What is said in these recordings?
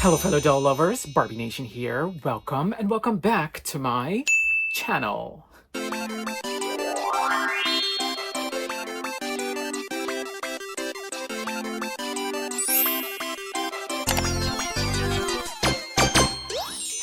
Hello fellow doll lovers, Barbination here. Welcome and welcome back to my channel.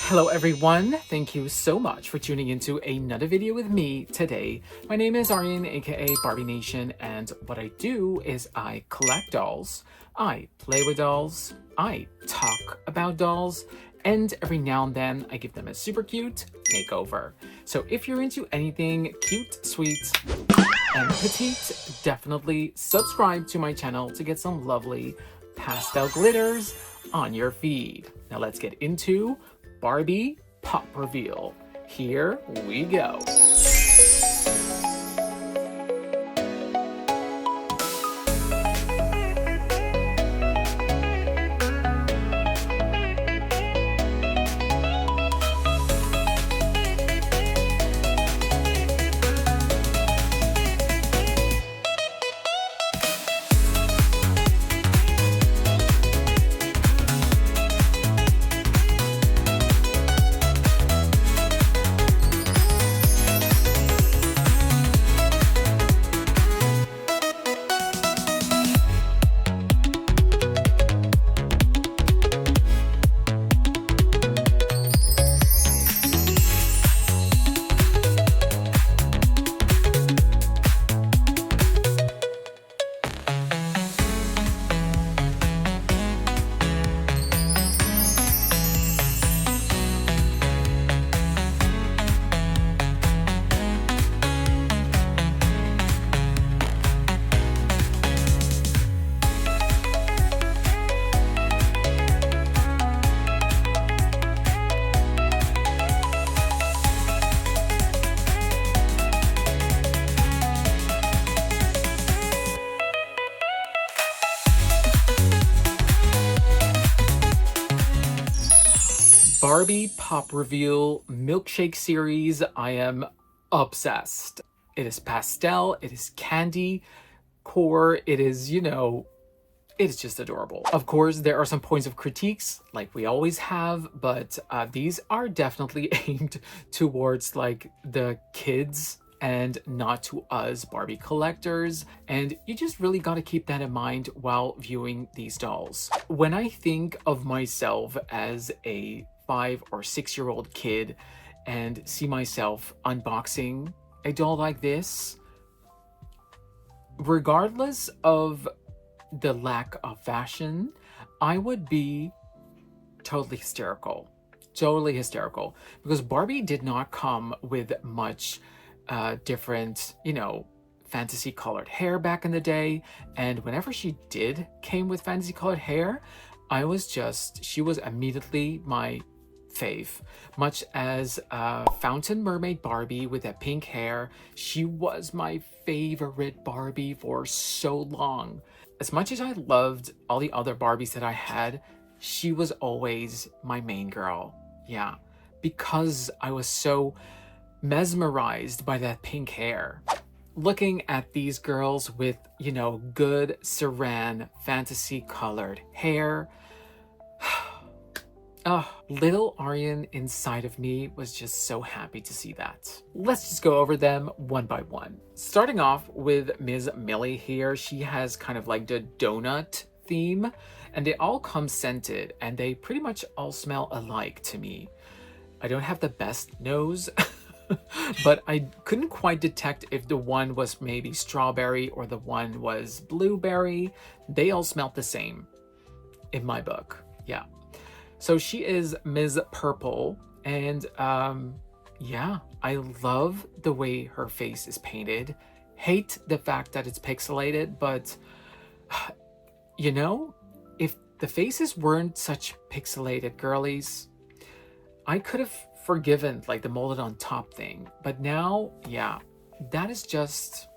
Hello everyone, thank you so much for tuning into another video with me today. My name is Arjen, aka Barbination, and what I do is I collect dolls, I play with dolls, I talk about dolls, and every now and then I give them a super cute makeover. So if you're into anything cute, sweet, and petite, definitely subscribe to my channel to get some lovely pastel glitters on your feed. Now let's get into Barbie Pop Reveal. Here we go. Barbie Pop Reveal Milkshake series. I am obsessed. It is pastel, it is candy core, it is, it is just adorable. Of course, there are some points of critiques like we always have, but these are definitely aimed towards like the kids and not to us Barbie collectors, and you just really got to keep that in mind while viewing these dolls. When I think of myself as a 5 or 6-year-old kid and see myself unboxing a doll like this, regardless of the lack of fashion, I would be totally hysterical. Totally hysterical. Because Barbie did not come with much different, fantasy colored hair back in the day. And whenever she did came with fantasy colored hair, she was immediately my fave. Much as Fountain Mermaid Barbie with that pink hair, she was my favorite Barbie for so long. As much as I loved all the other Barbies that I had, she was always my main girl. Yeah, because I was so mesmerized by that pink hair. Looking at these girls with, good saran fantasy colored hair, little Arjen inside of me was just so happy to see that. Let's just go over them one by one. Starting off with Ms. Millie here. She has kind of like the donut theme, and they all come scented, and they pretty much all smell alike to me. I don't have the best nose, but I couldn't quite detect if the one was maybe strawberry or the one was blueberry. They all smelled the same in my book. Yeah. So she is Ms. Purple, and yeah, I love the way her face is painted. Hate the fact that it's pixelated, but if the faces weren't such pixelated girlies, I could have forgiven like the molded on top thing. But now, yeah, that is just...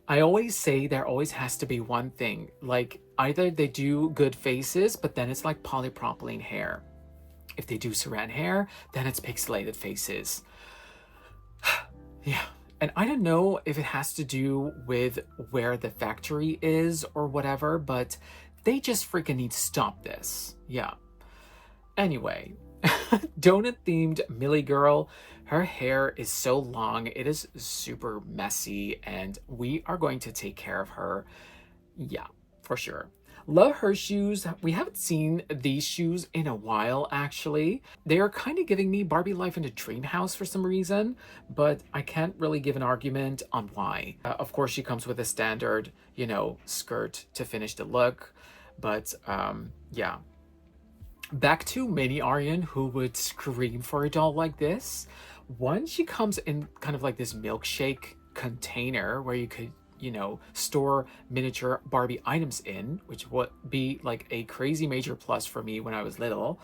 I always say there always has to be one thing, like either they do good faces, but then it's like polypropylene hair. If they do saran hair, then it's pixelated faces. Yeah, And I don't know if it has to do with where the factory is or whatever, but They just freaking need to stop this. Yeah. Anyway, donut themed Millie girl. Her hair is so long. It is super messy, and we are going to take care of her. Yeah, for sure. Love her shoes. We haven't seen these shoes in a while, actually. They are kind of giving me Barbie Life in a Dream House for some reason, but I can't really give an argument on why. Of course, she comes with a standard, you know, skirt to finish the look, but yeah. Back to mini Arjen, who would scream for a doll like this. One, she comes in kind of like this milkshake container where you could, you know, store miniature Barbie items in, which would be like a crazy major plus for me when I was little.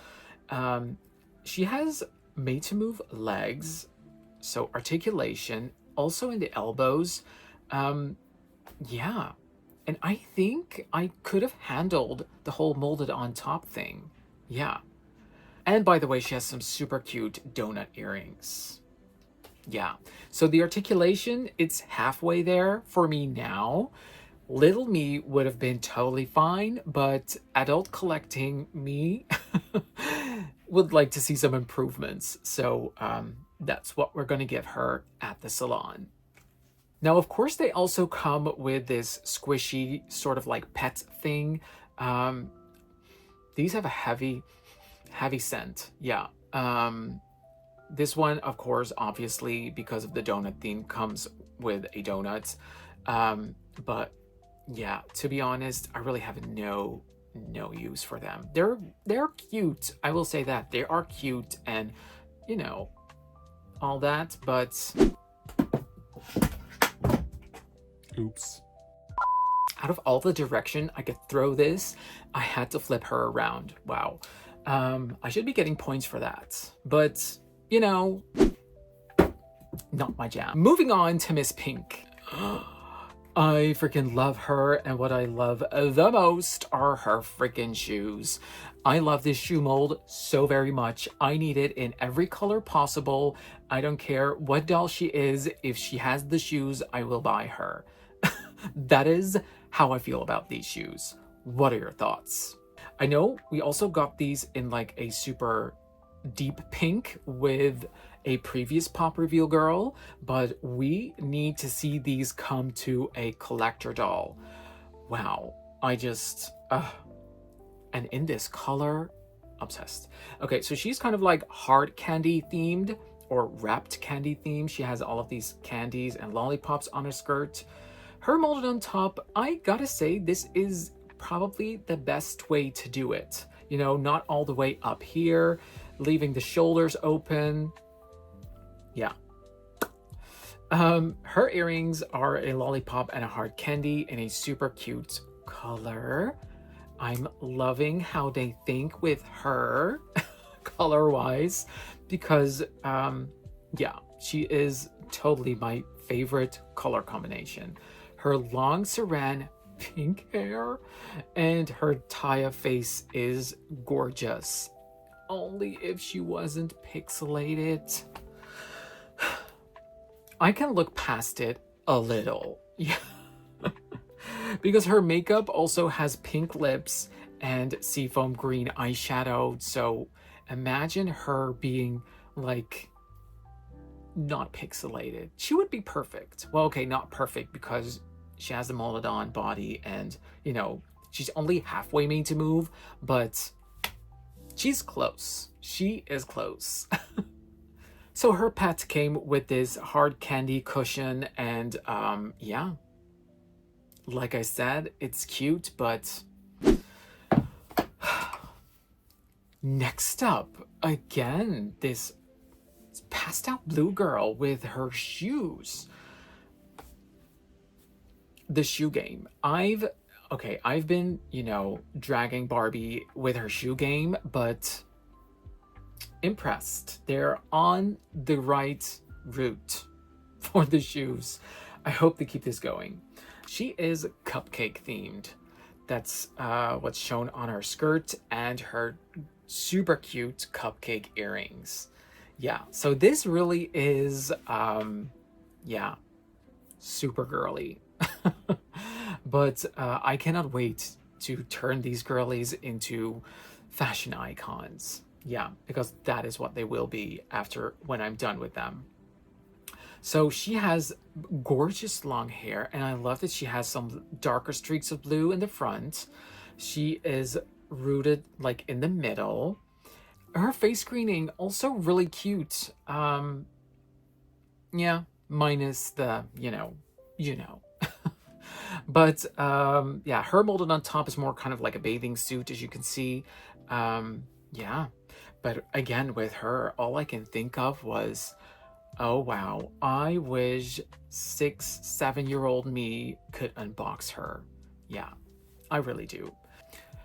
She has made to move legs, so articulation, also in the elbows. Yeah, and I think I could have handled the whole molded on top thing. Yeah. And by the way, she has some super cute donut earrings. Yeah. So the articulation, it's halfway there for me now. Little me would have been totally fine, but adult collecting me would like to see some improvements. So that's what we're going to give her at the salon. Now, of course, they also come with this squishy sort of like pet thing. These have a heavy scent. Yeah. This one, of course, obviously, because of the donut theme, comes with a donut. But yeah, to be honest, I really have no use for them. They're cute. I will say that. They are cute and, you know, all that, but oops. Out of all the direction I could throw this, I had to flip her around. Wow. I should be getting points for that. But, you know, not my jam. Moving on to Miss Pink. I freaking love her, and what I love the most are her freaking shoes. I love this shoe mold so very much. I need it in every color possible. I don't care what doll she is. If she has the shoes, I will buy her. That is how I feel about these shoes. What are your thoughts? I know we also got these in like a super deep pink with a previous Pop Reveal girl, but we need to see these come to a collector doll. Wow, I just, and in this color, obsessed. Okay, so she's kind of like hard candy themed or wrapped candy themed. She has all of these candies and lollipops on her skirt. Her molded on top, I gotta say, this is probably the best way to do it. You know, not all the way up here, leaving the shoulders open. Yeah. Her earrings are a lollipop and a hard candy in a super cute color. I'm loving how they think with her color-wise because, yeah, she is totally my favorite color combination. Her long saran pink hair and her Taya face is gorgeous. Only if she wasn't pixelated. I can look past it a little. Yeah. Because her makeup also has pink lips and seafoam green eyeshadow. So imagine her being like not pixelated. She would be perfect. Well, okay, not perfect because she has a molded on body and, you know, she's only halfway made to move, but she's close. She is close. So her pet came with this hard candy cushion and yeah, like I said, it's cute, but next up, again, this pastel blue girl with her shoes. The shoe game. I've been, you know, dragging Barbie with her shoe game, but impressed. They're on the right route for the shoes. I hope they keep this going. She is cupcake themed. That's what's shown on her skirt and her super cute cupcake earrings. Yeah, so this really is, yeah, super girly. But I cannot wait to turn these girlies into fashion icons. Yeah, because that is what they will be after when I'm done with them. So she has gorgeous long hair, and I love that she has some darker streaks of blue in the front. She is rooted like in the middle. Her face screening also really cute. Yeah, minus the, you know. But yeah, her molded on top is more kind of like a bathing suit, as you can see. Yeah, but again, with her, all I can think of was, oh wow, I wish 6, 7-year-old me could unbox her. Yeah, I really do.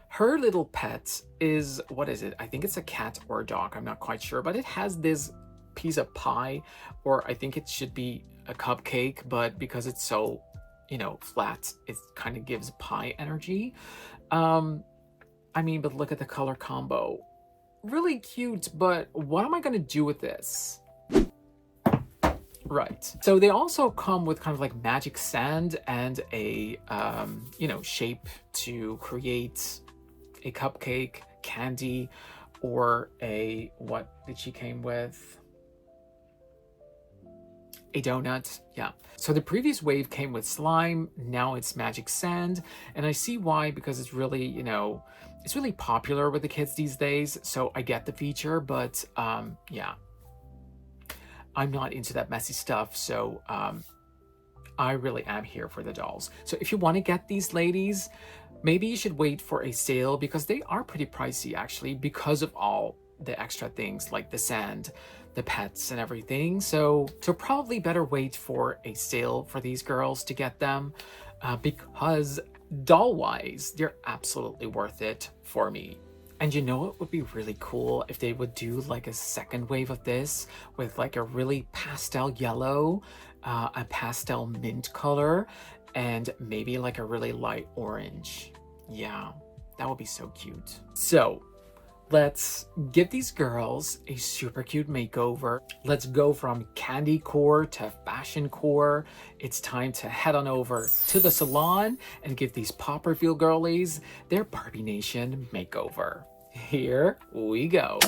Her little pet is, what is it? I think it's a cat or a dog. I'm not quite sure, but it has this piece of pie, or I think it should be a cupcake, but because it's so, flat, it kind of gives pie energy. I mean, but look at the color combo. Really cute, but what am I going to do with this? Right. So they also come with kind of like magic sand and a, shape to create a cupcake, candy, or a, what did she came with? A donut. Yeah. So the previous wave came with slime. Now it's magic sand. And I see why, because it's really, it's really popular with the kids these days. So I get the feature, but yeah. I'm not into that messy stuff, so I really am here for the dolls. So if you want to get these ladies, maybe you should wait for a sale, because they are pretty pricey actually, because of all the extra things like the sand, the pets, and everything. So probably better wait for a sale for these girls to get them, because doll-wise, they're absolutely worth it for me. And you know what would be really cool? If they would do like a second wave of this with like a really pastel yellow, a pastel mint color, and maybe like a really light orange. Yeah, that would be so cute. So let's give these girls a super cute makeover. Let's go from candy core to fashion core. It's time to head on over to the salon and give these Pop Reveal girlies their Barbination makeover. Here we go.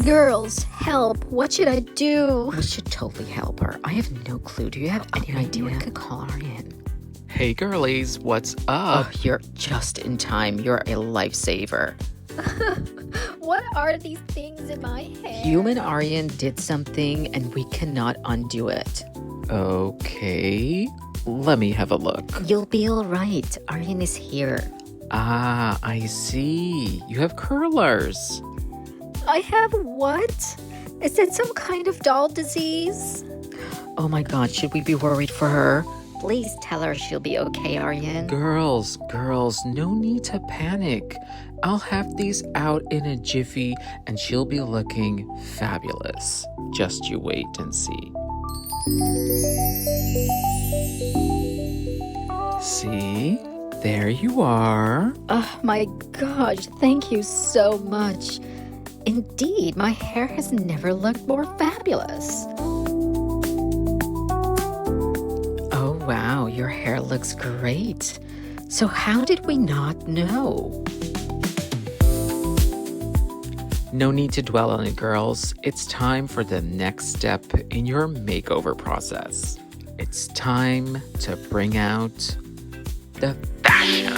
Girls, help. What should I do? We should totally help her. I have no clue. Do you have any idea? We could call Arjen. Hey girlies, what's up? Oh, you're just in time. You're a lifesaver. What are these things in my hair? Human Arjen did something and we cannot undo it. Okay, let me have a look. You'll be all right. Arjen is here. Ah, I see. You have curlers. I have what? Is it some kind of doll disease? Oh my God, should we be worried for her? Please tell her she'll be okay, Arjen. Girls, no need to panic. I'll have these out in a jiffy and she'll be looking fabulous. Just you wait and see. See? There you are. Oh my gosh, thank you so much. Indeed, my hair has never looked more fabulous. Oh wow, your hair looks great. So how did we not know? No need to dwell on it, girls. It's time for the next step in your makeover process. It's time to bring out the fashion.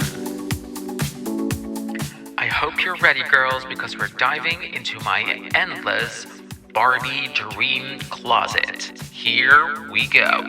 I hope you're ready, girls, because we're diving into my endless Barbie dream closet. Here we go.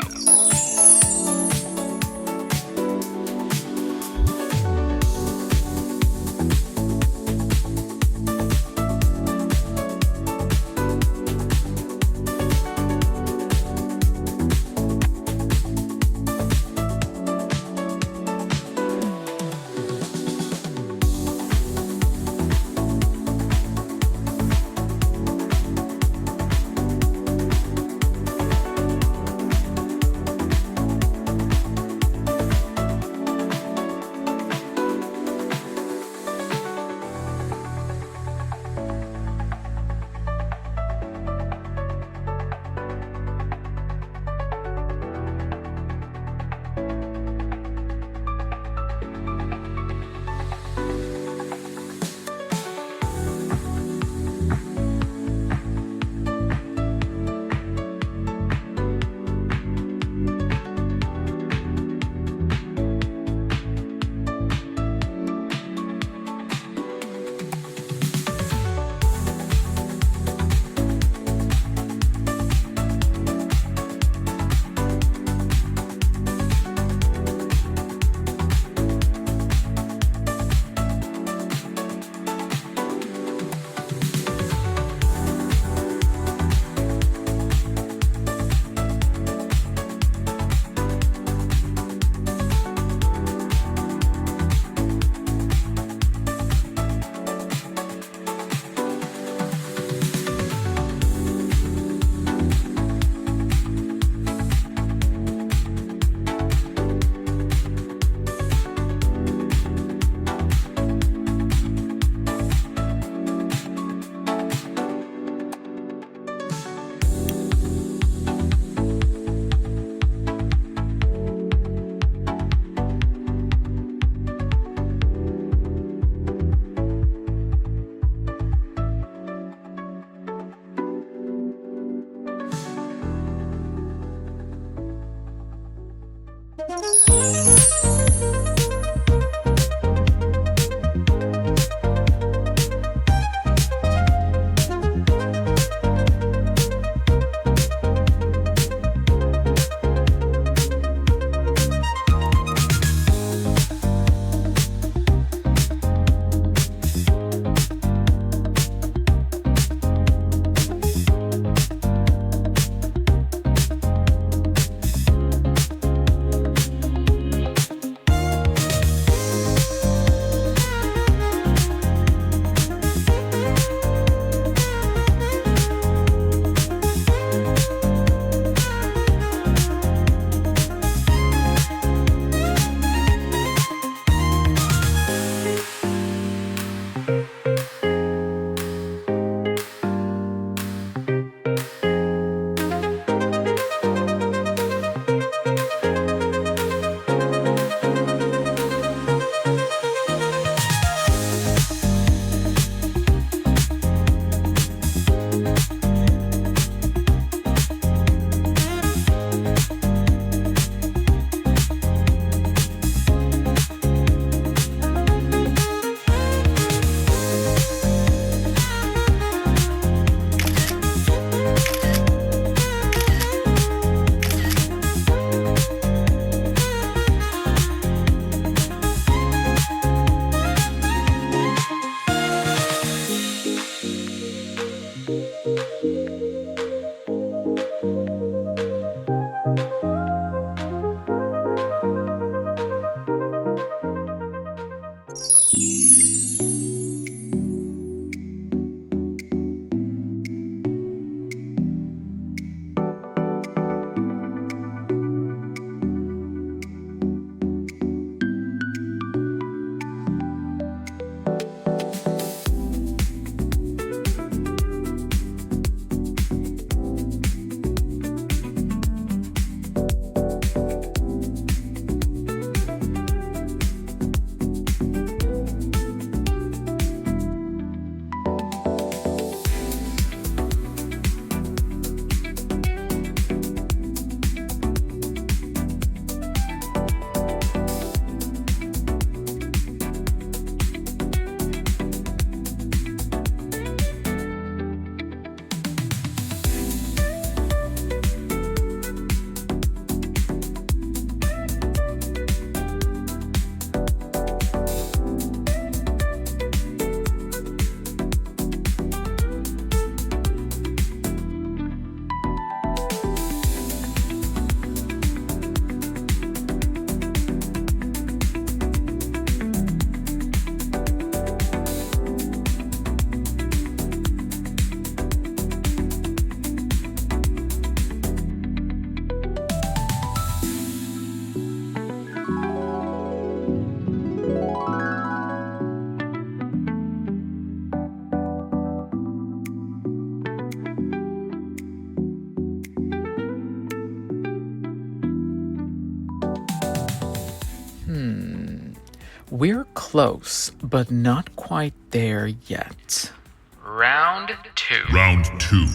We're close, but not quite there yet. Round 2. Round 2.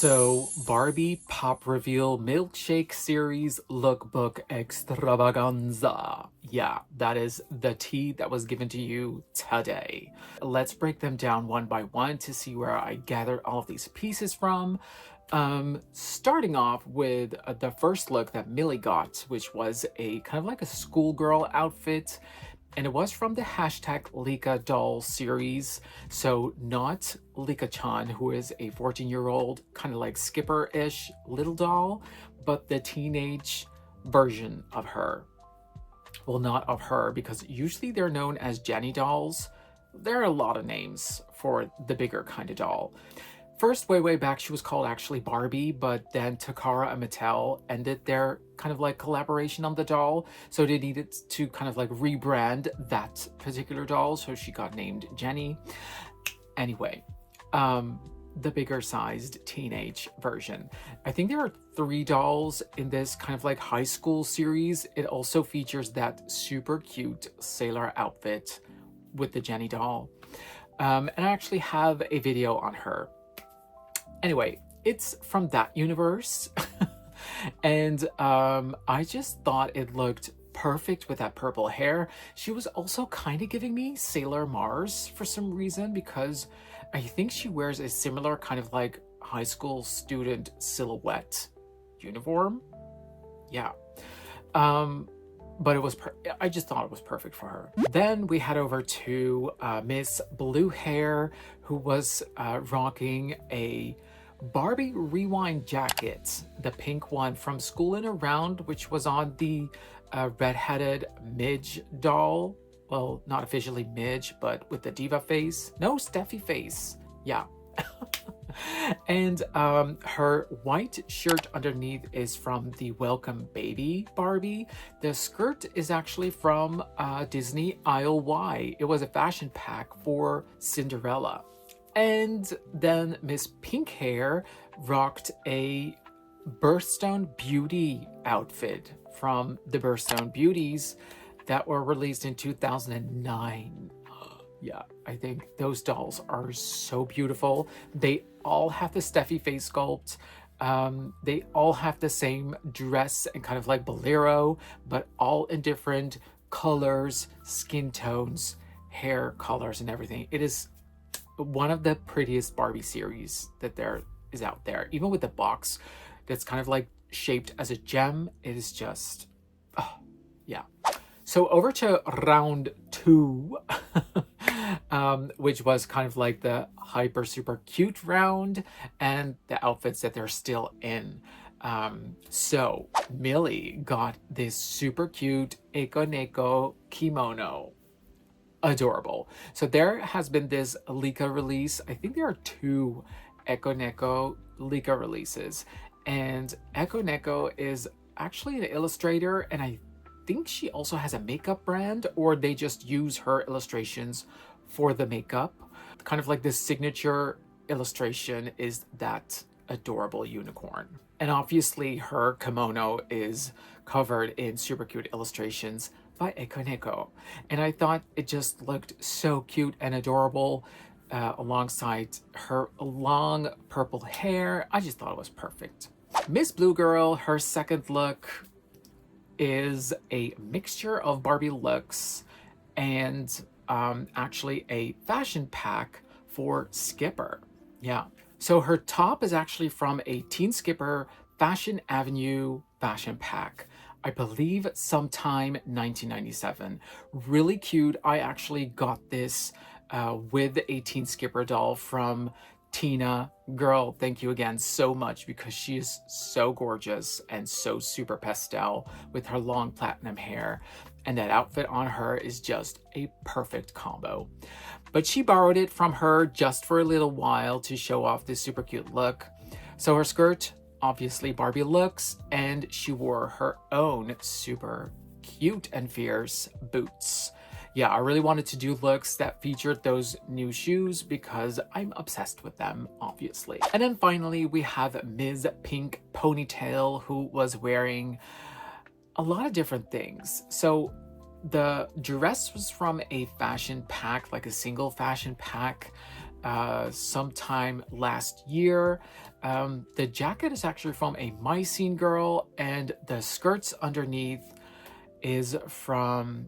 So, Barbie Pop Reveal Milkshake Series Lookbook Extravaganza. Yeah, that is the tea that was given to you today. Let's break them down one by one to see where I gathered all of these pieces from. Starting off with the first look that Millie got, which was a kind of like a schoolgirl outfit. And it was from the hashtag Lika doll series. So not Lika-chan, who is a 14-year-old, kind of like Skipper-ish little doll, but the teenage version of her. Well, not of her, because usually they're known as Jenny dolls. There are a lot of names for the bigger kind of doll. First, way back, she was called actually Barbie, but then Takara and Mattel ended their kind of like collaboration on the doll. So they needed to kind of like rebrand that particular doll. So she got named Jenny. Anyway, the bigger sized teenage version. I think there are 3 dolls in this kind of like high school series. It also features that super cute sailor outfit with the Jenny doll. And I actually have a video on her. Anyway, it's from that universe. And I just thought it looked perfect with that purple hair. She was also kind of giving me Sailor Mars for some reason, because I think she wears a similar kind of like high school student silhouette uniform. Yeah. But it was, I just thought it was perfect for her. Then we head over to Miss Blue Hair, who was rocking a Barbie Rewind jacket, the pink one from Schoolin' Around, which was on the redheaded Midge doll. Well, not officially Midge, but with the diva face. No, Steffi face. Yeah. And her white shirt underneath is from the Welcome Baby Barbie. The skirt is actually from Disney Aisle Y. It was a fashion pack for Cinderella. And then Miss Pink Hair rocked a Birthstone Beauty outfit from the Birthstone Beauties that were released in 2009. Yeah, I think those dolls are so beautiful. They all have the Steffi face sculpt. They all have the same dress and kind of like bolero, but all in different colors, skin tones, hair colors, and everything. It is one of the prettiest Barbie series that there is out there. Even with the box that's kind of like shaped as a gem, it is just, oh, yeah. So over to round 2, which was kind of like the hyper super cute round and the outfits that they're still in. So Millie got this super cute Eko Neko kimono. Adorable. So there has been this Lika release. I think there are 2 Eko Neko Lika releases. And Eko Neko is actually an illustrator, and I think she also has a makeup brand, or they just use her illustrations for the makeup. Kind of like this signature illustration is that adorable unicorn. And obviously her kimono is covered in super cute illustrations by Eko Neko. And I thought it just looked so cute and adorable alongside her long purple hair. I just thought it was perfect. Miss Blue Girl, her second look is a mixture of Barbie looks and actually a fashion pack for Skipper. Yeah. So her top is actually from a Teen Skipper Fashion Avenue fashion pack. I believe sometime 1997. Really cute. I actually got this with a Teen Skipper doll from Tina. Girl, thank you again so much, because she is so gorgeous and so super pastel with her long platinum hair. And that outfit on her is just a perfect combo. But she borrowed it from her just for a little while to show off this super cute look. So her skirt, obviously Barbie looks, and she wore her own super cute and fierce boots. Yeah, I really wanted to do looks that featured those new shoes because I'm obsessed with them, obviously. And then finally, we have Ms. Pink Ponytail, who was wearing a lot of different things. So the dress was from a fashion pack, like a single fashion pack, sometime last year. The jacket is actually from a My Scene Girl, and the skirts underneath is from,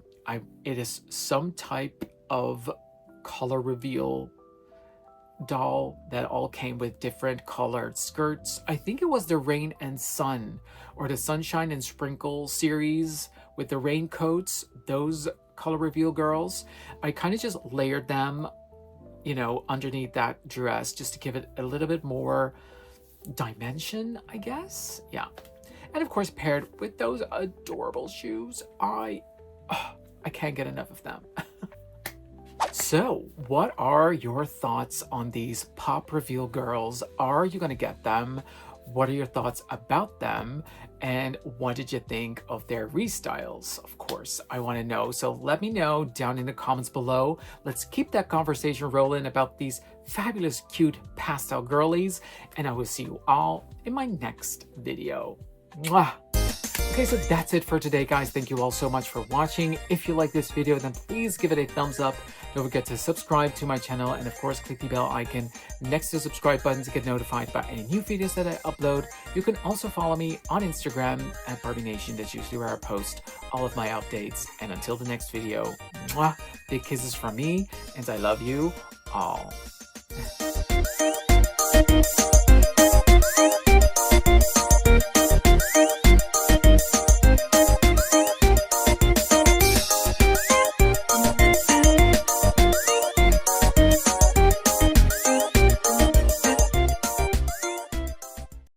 it is some type of color reveal doll that all came with different colored skirts. I think it was the Rain and Sun or the Sunshine and Sprinkle series with the raincoats. Those color reveal girls. I kind of just layered them, you know, underneath that dress just to give it a little bit more dimension, I guess. Yeah. And of course, paired with those adorable shoes, I can't get enough of them. So, what are your thoughts on these Pop Reveal girls? Are you going to get them? What are your thoughts about them? And what did you think of their restyles? Of course, I want to know. So let me know down in the comments below. Let's keep that conversation rolling about these fabulous, cute pastel girlies. And I will see you all in my next video. Mwah! Okay, so that's it for today, guys. Thank you all so much for watching. If you like this video, then please give it a thumbs up. Don't forget to subscribe to my channel, and of course, click the bell icon next to the subscribe button to get notified about any new videos that I upload. You can also follow me on Instagram at Barbination. That's usually where I post all of my updates. And until the next video, mwah, big kisses from me, and I love you all.